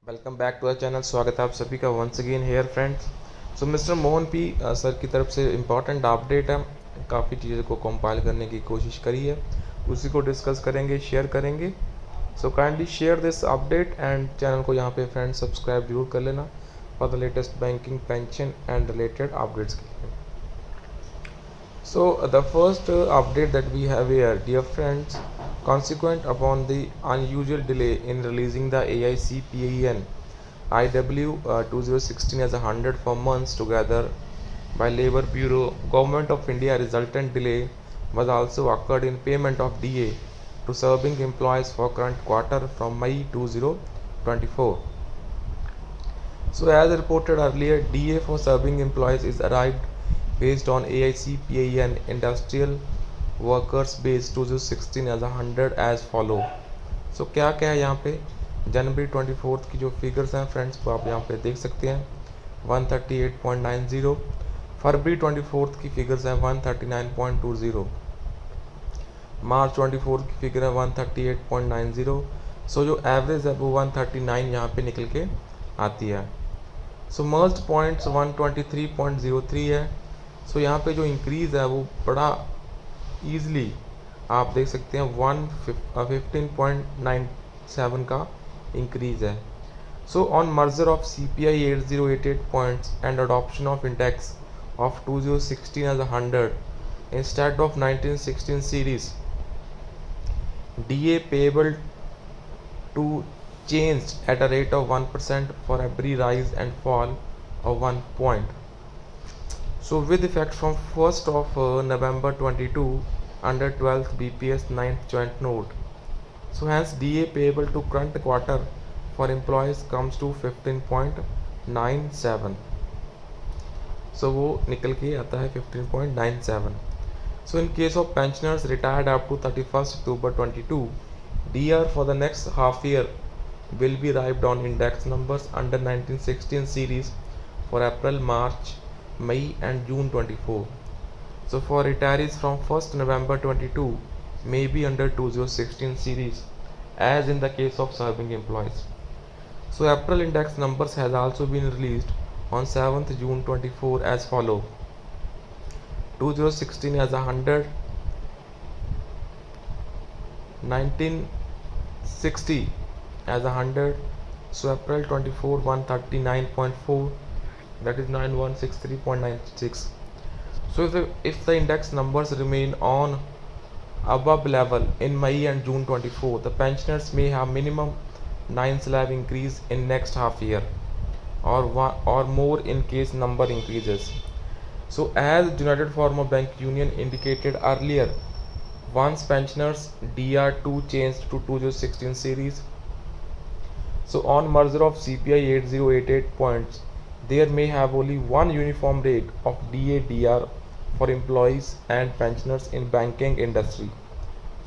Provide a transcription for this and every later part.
Welcome back to our channel. स्वागत है आप सभी का once again here friends. So mister Mohan P sir की तरफ से इम्पॉर्टेंट अपडेट है, काफ़ी चीज़ों को कंपाइल करने की कोशिश करी है, उसी को डिस्कस करेंगे, शेयर करेंगे। सो kindly share this update and channel को यहाँ पे फ्रेंड्स सब्सक्राइब जरूर कर लेना for the latest banking, pension and related updates के लिए। So the first update that we have here, dear friends, consequent upon the unusual delay in releasing the AICPAEN IW 2016 as 100 for months together by Labour Bureau, Government of India, resultant delay was also occurred in payment of DA to serving employees for current quarter from May 2024. So as reported earlier, DA for serving employees is arrived based on AICPAEN Industrial Workers Base 2016 as 100 as follow. So क्या क्या है यहाँ पे, जनवरी 24 की जो figures हैं friends वो आप यहाँ पे देख सकते हैं 138.90, फरवरी 24 की फिगर्स हैं 139.20, मार्च 24 की फिगर है 138.90। सो जो एवरेज है वो 139 यहाँ पे निकल के आती है। सो मर्ज्ड पॉइंट्स 123.03 है। सो यहाँ पे जो इंक्रीज़ है वो बड़ा ईज़िली आप देख सकते हैं 15.97 का इंक्रीज़ है। So on merger of CPI 8088 points and adoption of index of 2016 as 100 instead of 1916 series, DA payable to changed at a rate of 1% for every rise and fall of 1 point. So with effect from 1st of November 22 under 12th BPS 9th joint note. So hence DA payable to current quarter for employees comes to 15.97. So वो निकल के आता है 15.97. So in case of pensioners retired up to 31st October 22, DR for the next half year will be arrived on index numbers under 1916 series for April, March, May and June 24. So for retirees from 1st November 22 may be under 2016 series as in the case of serving employees. So April index numbers has also been released on 7th June 24 as follow: 2016 as 100, 1960 as 100. So April 24 139.4, that is 9163.96. So if the index numbers remain on above level in May and June 24, the pensioners may have minimum 9 slab increase in next half year or more in case number increases. So as United Farmer Bank Union indicated earlier, once pensioners DR2 changed to 2016 series, so on merger of CPI 8088 points, there may have only one uniform rate of DA/DR for employees and pensioners in banking industry.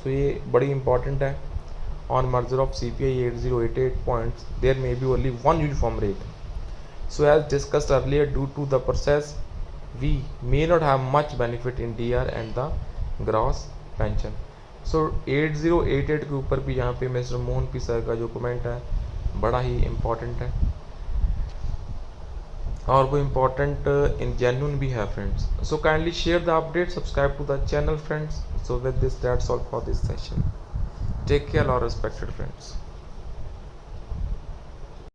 So ये बड़ी important है, on merger of CPI 8088 points, there may be only one uniform rate. So as discussed earlier, due to the process, we may not have much benefit in DR and the gross pension. So 8088 के ऊपर भी यहाँ पे mister Mohan P sir का जो comment है बड़ा ही important है और वो इम्पोर्टेंट इन जेन्युइन भी है friends. So kindly share the update, subscribe to the channel friends. So with this that's all for this session. Take care और रिस्पेक्टेड फ्रेंड्स.